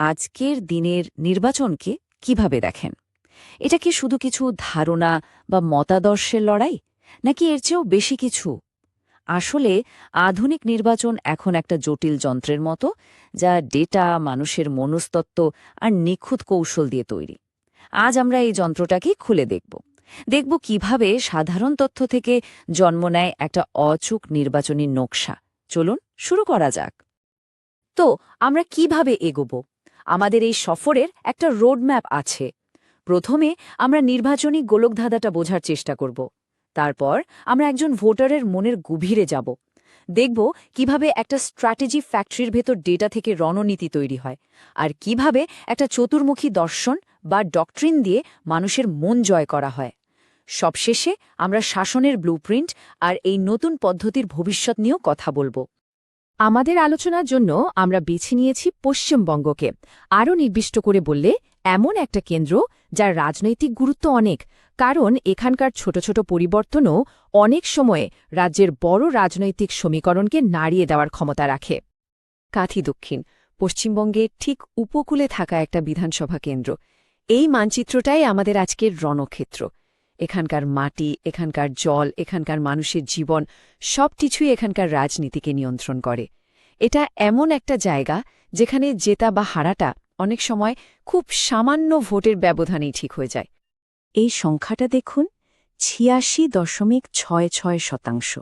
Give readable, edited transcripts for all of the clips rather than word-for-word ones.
আজকের দিনের নির্বাচনকে কিভাবে দেখেন? এটা কি শুধু কিছু ধারণা বা মতাদর্শের লড়াই, নাকি এর চেয়েও বেশি কিছু? আসলে আধুনিক নির্বাচন এখন একটা জটিল যন্ত্রের মতো, যা ডেটা, মানুষের মনস্তত্ত্ব আর নিখুঁত কৌশল দিয়ে তৈরি। আজ আমরা এই যন্ত্রটাকে খুলে দেখব কিভাবে সাধারণ তথ্য থেকে জন্ম নেয় একটা অচূক নির্বাচনী নকশা। চলুন শুরু করা যাক। তো আমরা কিভাবে এগোব? আমাদের এই সফরের একটা রোডম্যাপ আছে। প্রথমে আমরা নির্বাচনী গোলকধাঁধাটা বোঝার চেষ্টা করব। তারপর আমরা একজন ভোটারের মনের গভীরে যাব, দেখব কিভাবে একটা স্ট্র্যাটেজি ফ্যাক্টরির ভেতর ডেটা থেকে রণনীতি তৈরি হয়, আর কিভাবে একটা চতুর্মুখী দর্শন বা ডক্ট্রিন দিয়ে মানুষের মন জয় করা হয়। সবশেষে আমরা শাসনের ব্লুপ্রিন্ট আর এই নতুন পদ্ধতির ভবিষ্যৎ নিয়েও কথা বলবো। আমাদের আলোচনার জন্য আমরা বেছে নিয়েছি পশ্চিমবঙ্গকে। আরও নির্দিষ্ট করে বললে, এমন একটা কেন্দ্র যার রাজনৈতিক গুরুত্ব অনেক, কারণ এখানকার ছোট ছোট পরিবর্তনও অনেক সময়ে রাজ্যের বড় রাজনৈতিক সমীকরণকে নাড়িয়ে দেওয়ার ক্ষমতা রাখে। কাঁথি দক্ষিণ, পশ্চিমবঙ্গের ঠিক উপকূলে থাকা একটা বিধানসভা কেন্দ্র। এই মানচিত্রটাই আমাদের আজকের রণক্ষেত্র। এখানকার মাটি, এখানকার জল, এখানকার মানুষের জীবন, সবকিছুই এখানকার রাজনীতিকে নিয়ন্ত্রণ করে। এটা এমন একটা জায়গা যেখানে জেতা বা হারাটা অনেক সময় খুব সামান্য ভোটের ব্যবধানেই ঠিক হয়ে যায়। এই সংখ্যাটা দেখুন, ৮৬.৬৬%।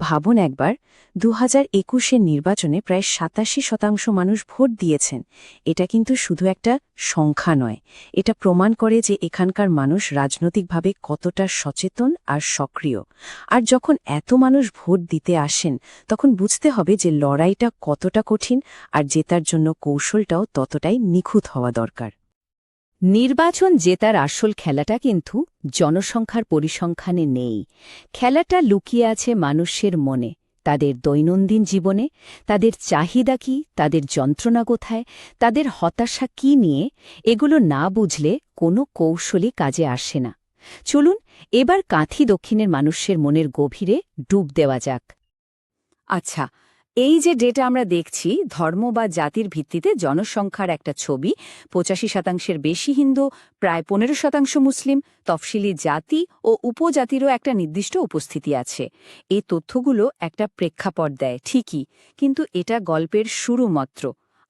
ভাবুন একবার, ২০২১-এর নির্বাচনে প্রায় ৮৭% মানুষ ভোট দিয়েছেন। এটা কিন্তু শুধু একটা সংখ্যা নয়, এটা প্রমাণ করে যে এখানকার মানুষ রাজনৈতিকভাবে কতটা সচেতন আর সক্রিয়। আর যখন এত মানুষ ভোট দিতে আসেন, তখন বুঝতে হবে যে লড়াইটা কতটা কঠিন, আর জেতার জন্য কৌশলটাও ততটাই নিখুঁত হওয়া দরকার। নির্বাচন জেতার আসল খেলাটা কিন্তু জনসংখ্যার পরিসংখ্যানে নেই। খেলাটা লুকিয়ে আছে মানুষের মনে, তাদের দৈনন্দিন জীবনে, তাদের চাহিদা কি, তাদের যন্ত্রণা কোথায়, তাদের হতাশা কি নিয়ে। এগুলো না বুঝলে কোনো কৌশলই কাজে আসে না। চলুন এবার কাঁথি দক্ষিণের মানুষের মনের গভীরে ডুব দেওয়া যাক। আচ্ছা, এই যে ডেটা আমরা দেখছি, ধর্ম বা জাতির ভিত্তিতে জনসংখ্যার একটা ছবি। ৮৫%-এর বেশি হিন্দু, প্রায় ১৫% মুসলিম, তফসিলি জাতি ও উপজাতিরও একটা নির্দিষ্ট উপস্থিতি আছে। এই তথ্যগুলো একটা প্রেক্ষাপট দেয় ঠিকই, কিন্তু এটা গল্পের শুরু মাত্র।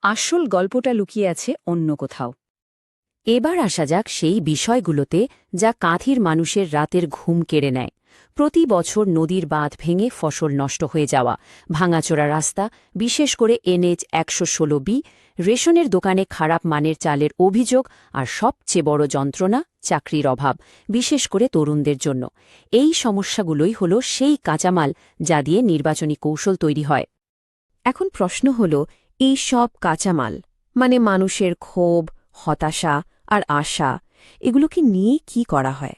আসল গল্পটা লুকিয়ে আছে অন্য কোথাও। এবার আসা যাক সেই বিষয়গুলোতে যা কাঁথির মানুষের রাতের ঘুম কেড়ে নেয়। প্রতি বছর নদীর বাঁধ ভেঙে ফসল নষ্ট হয়ে যাওয়া, ভাঙাচোরা রাস্তা, বিশেষ করে NH ১১৬B, রেশনের দোকানে খারাপ মানের চালের অভিযোগ, আর সবচেয়ে বড় যন্ত্রণা চাকরির অভাব, বিশেষ করে তরুণদের জন্য। এই সমস্যাগুলোই হল সেই কাঁচামাল যা দিয়ে নির্বাচনী কৌশল তৈরি হয়। এখন প্রশ্ন হল, এই সব কাঁচামাল মানে মানুষের ক্ষোভ, হতাশা আর আশা, এগুলোকে নিয়ে কি করা হয়?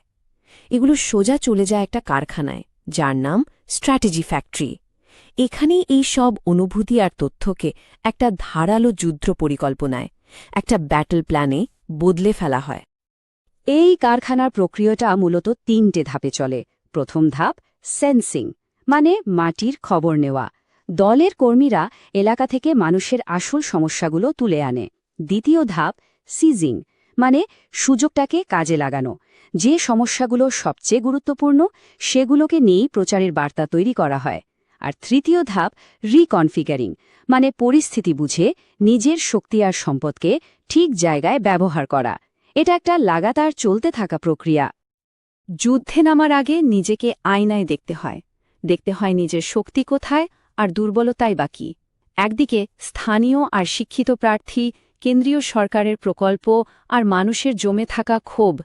এগুলো সোজা চলে যায় একটা কারখানায়, যার নাম স্ট্র্যাটেজি ফ্যাক্টরি। এখানেই এই সব অনুভূতি আর তথ্যকে একটা ধারালো যুদ্ধ পরিকল্পনায়, একটা ব্যাটল প্ল্যানে বদলে ফেলা হয়। এই কারখানার প্রক্রিয়াটা মূলত ৩টে ধাপে চলে। প্রথম ধাপ সেন্সিং, মানে মাটির খবর নেওয়া। দলের কর্মীরা এলাকা থেকে মানুষের আসল সমস্যাগুলো তুলে আনে। দ্বিতীয় ধাপ সিজিং, মানে সুযোগটাকে কাজে লাগানো। যে সমস্যাগুলো সবচেয়ে গুরুত্বপূর্ণ, সেগুলোকে নিয়েই প্রচারের বার্তা তৈরি করা হয়। আর তৃতীয় ধাপ রিকনফিগারিং, মানে পরিস্থিতি বুঝে নিজের শক্তি আর সম্পদকে ঠিক জায়গায় ব্যবহার করা। এটা একটা লাগাতার চলতে থাকা প্রক্রিয়া। যুদ্ধে নামার আগে নিজেকে আয়নায় দেখতে হয় নিজের শক্তি কোথায় আর দুর্বলতাই বা কী। একদিকে স্থানীয় আর শিক্ষিত প্রার্থী, কেন্দ্রীয় সরকারের প্রকল্প আর মানুষের জমে থাকা ক্ষোভ,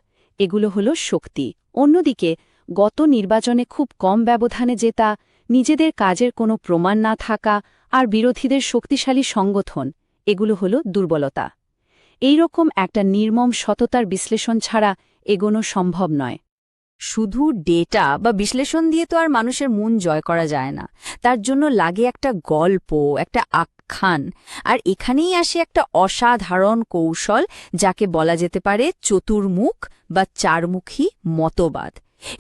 এগুলো হলো শক্তি। অন্যদিকে গত নির্বাচনে খুব কম ব্যবধানে জেতা, নিজেদের কাজের কোনো প্রমাণ না থাকা আর বিরোধীদের শক্তিশালী সংগঠন, এগুলো হলো দুর্বলতা। এইরকম একটা নির্মম সততার বিশ্লেষণ ছাড়া এগোনো সম্ভব নয়। শুধু ডেটা বা বিশ্লেষণ দিয়ে তো আর মানুষের মন জয় করা যায় না। তার জন্য লাগে একটা গল্প, একটা আখ্যান। আর এখানেই আসে একটা অসাধারণ কৌশল, যাকে বলা যেতে পারে চতুর্মুখ বা চারমুখী মতবাদ।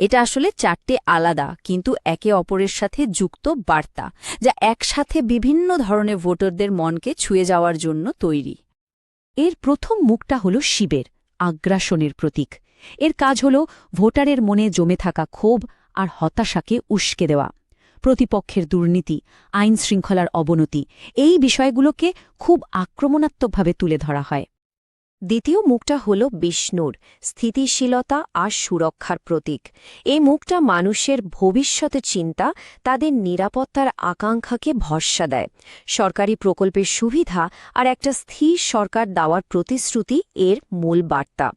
এটা আসলে ৪টে আলাদা কিন্তু একে অপরের সাথে যুক্ত বার্তা, যা একসাথে বিভিন্ন ধরনের ভোটারদের মনকে ছুঁয়ে যাওয়ার জন্য তৈরি। এর প্রথম মুখটা হল শিবের, আগ্রাসনের প্রতীক। এর কাজ হল ভোটারের মনে জমে থাকা ক্ষোভ আর হতাশাকে উস্কে দেওয়া। প্রতিপক্ষের দুর্নীতি, আইন শৃঙ্খলার অবনতি, এই বিষয়গুলোকে খুব আক্রমণাত্মকভাবে তুলে ধরা হয়। দ্বিতীয় মুখটা হল বিষ্ণুর, স্থিতিশীলতা আর সুরক্ষার প্রতীক। এই মুখটা মানুষের ভবিষ্যতের চিন্তা, তাদের নিরাপত্তার আকাঙ্ক্ষাকে ভরসা দেয়। সরকারি প্রকল্পের সুবিধা আর একটা স্থির সরকার দেওয়ার প্রতিশ্রুতি এর মূল বার্তা।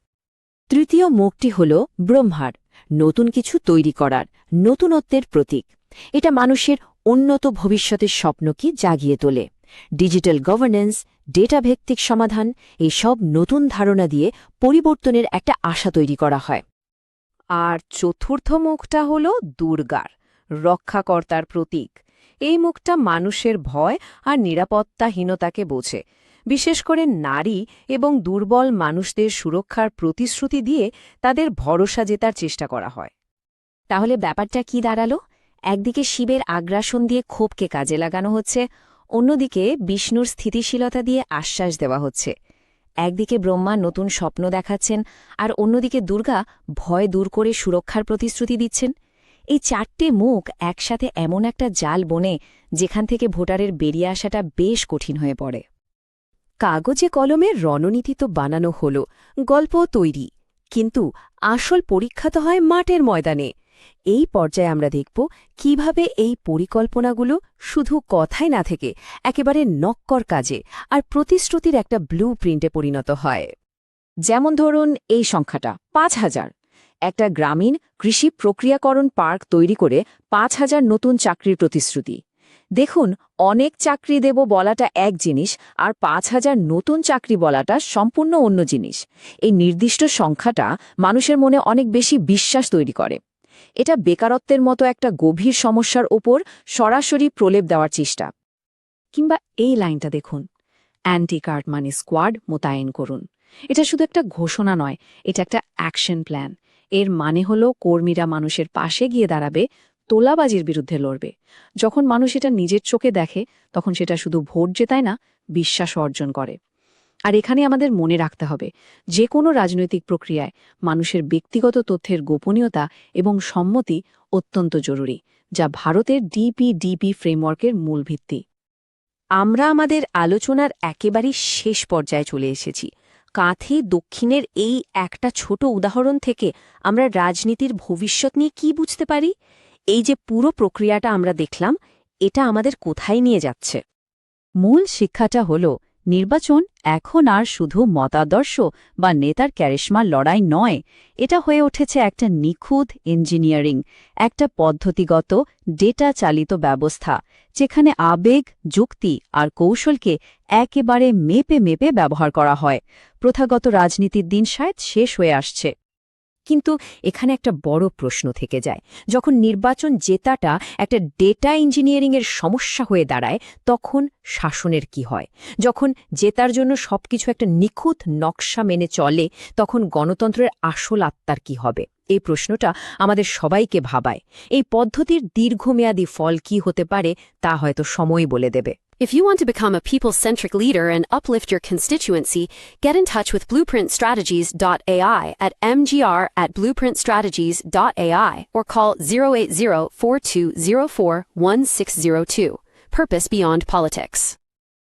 তৃতীয় মুখটি হল ব্রহ্মার, নতুন কিছু তৈরি করার, নতুনত্বের প্রতীক। এটা মানুষের উন্নত ভবিষ্যতের স্বপ্নকে জাগিয়ে তোলে। ডিজিটাল গভর্নেন্স, ডেটাভিত্তিক সমাধান, এই সব নতুন ধারণা দিয়ে পরিবর্তনের একটা আশা তৈরি করা হয়। আর চতুর্থ মুখটা হল দুর্গার, রক্ষাকর্তার প্রতীক। এই মুখটা মানুষের ভয় আর নিরাপত্তাহীনতাকে বোঝে। বিশেষ করে নারী এবং দুর্বল মানুষদের সুরক্ষার প্রতিশ্রুতি দিয়ে তাদের ভরসা জেতার চেষ্টা করা হয়। তাহলে ব্যাপারটা কি দাঁড়ালো? একদিকে শিবের আগ্রাসন দিয়ে ক্ষোভকে কাজে লাগানো হচ্ছে, অন্যদিকে বিষ্ণুর স্থিতিশীলতা দিয়ে আশ্বাস দেওয়া হচ্ছে। একদিকে ব্রহ্মা নতুন স্বপ্ন দেখাচ্ছেন, আর অন্যদিকে দুর্গা ভয় দূর করে সুরক্ষার প্রতিশ্রুতি দিচ্ছেন। এই চারটে মুখ একসাথে এমন একটা জাল বনে, যেখান থেকে ভোটারের বেরিয়ে আসাটা বেশ কঠিন হয়ে পড়ে। কাগজে কলমে রণনীতি তো বানানো হল, গল্পও তৈরি, কিন্তু আসল পরীক্ষা তো হয় মাঠের ময়দানে। এই পর্যায়ে আমরা দেখব কিভাবে এই পরিকল্পনাগুলো শুধু কথায় না থেকে একেবারে নক্কর কাজে আর প্রতিশ্রুতির একটা ব্লু প্রিন্টে পরিণত হয়। যেমন ধরুন এই সংখ্যাটা ৫,০০০। একটা গ্রামীণ কৃষি প্রক্রিয়াকরণ পার্ক তৈরি করে ৫,০০০ নতুন চাকরির প্রতিশ্রুতি। দেখুন, অনেক চাকরি দেব বলাটা এক জিনিস, আর ৫,০০০ নতুন চাকরি বলাটা সম্পূর্ণ অন্য জিনিস। এই নির্দিষ্ট সংখ্যাটা মানুষের মনে অনেক বেশি বিশ্বাস তৈরি করে। এটা বেকারত্বের মতো একটা গভীর সমস্যার ওপর সরাসরি প্রলেপ দেওয়ার চেষ্টা। কিংবা এই লাইনটা দেখুন, অ্যান্টি কার্ড মানি স্কোয়াড মোতায়েন করুন। এটা শুধু একটা ঘোষণা নয়, এটা একটা অ্যাকশন প্ল্যান। এর মানে হলো কর্মীরা মানুষের পাশে গিয়ে দাঁড়াবে, তোলাবাজির বিরুদ্ধে লড়বে। যখন মানুষ এটা নিজের চোখে দেখে, তখন সেটা শুধু ভোট জেতায় না, বিশ্বাস অর্জন করে। আর এখানে আমাদের মনে রাখতে হবে, যে কোনো রাজনৈতিক প্রক্রিয়ায় মানুষের ব্যক্তিগত তথ্যের গোপনীয়তা এবং সম্মতি অত্যন্ত জরুরি, যা ভারতের ডিপিডিপি ফ্রেমওয়ার্কের মূল ভিত্তি। আমরা আমাদের আলোচনার একেবারেই শেষ পর্যায়ে চলে এসেছি। কাঁথি দক্ষিণের এই একটা ছোট উদাহরণ থেকে আমরা রাজনীতির ভবিষ্যৎ নিয়ে কি বুঝতে পারি? এই যে পুরো প্রক্রিয়াটা আমরা দেখলাম, এটা আমাদের কোথায় নিয়ে যাচ্ছে? মূল শিক্ষাটা হল, নির্বাচন এখন আর শুধু মতাদর্শ বা নেতার ক্যারিশমার লড়াই নয়, এটা হয়ে উঠেছে একটা নিখুঁত ইঞ্জিনিয়ারিং, একটা পদ্ধতিগত ডেটা চালিত ব্যবস্থা, যেখানে আবেগ, যুক্তি আর কৌশলকে একেবারে মেপে মেপে ব্যবহার করা হয়। প্রথাগত রাজনীতির দিন শায়দ শেষ হয়ে আসছে। কিন্তু এখানে একটা বড় প্রশ্ন থেকে যায়, যখন নির্বাচন জেতাটা একটা ডেটা ইঞ্জিনিয়ারিংয়ের সমস্যা হয়ে দাঁড়ায়, তখন শাসনের কি হয়? যখন জেতার জন্য সবকিছু একটা নিখুঁত নকশা মেনে চলে, তখন গণতন্ত্রের আসল আত্মার কি হবে? এই প্রশ্নটা আমাদের সবাইকে ভাবায়। এই পদ্ধতির দীর্ঘমেয়াদী ফল কি হতে পারে, তা হয়তো সময় বলে দেবে। If you want to become a people-centric leader and uplift your constituency, get in touch with blueprintstrategies.ai at mgr@blueprintstrategies.ai or call 080-4204-1602. Purpose beyond politics.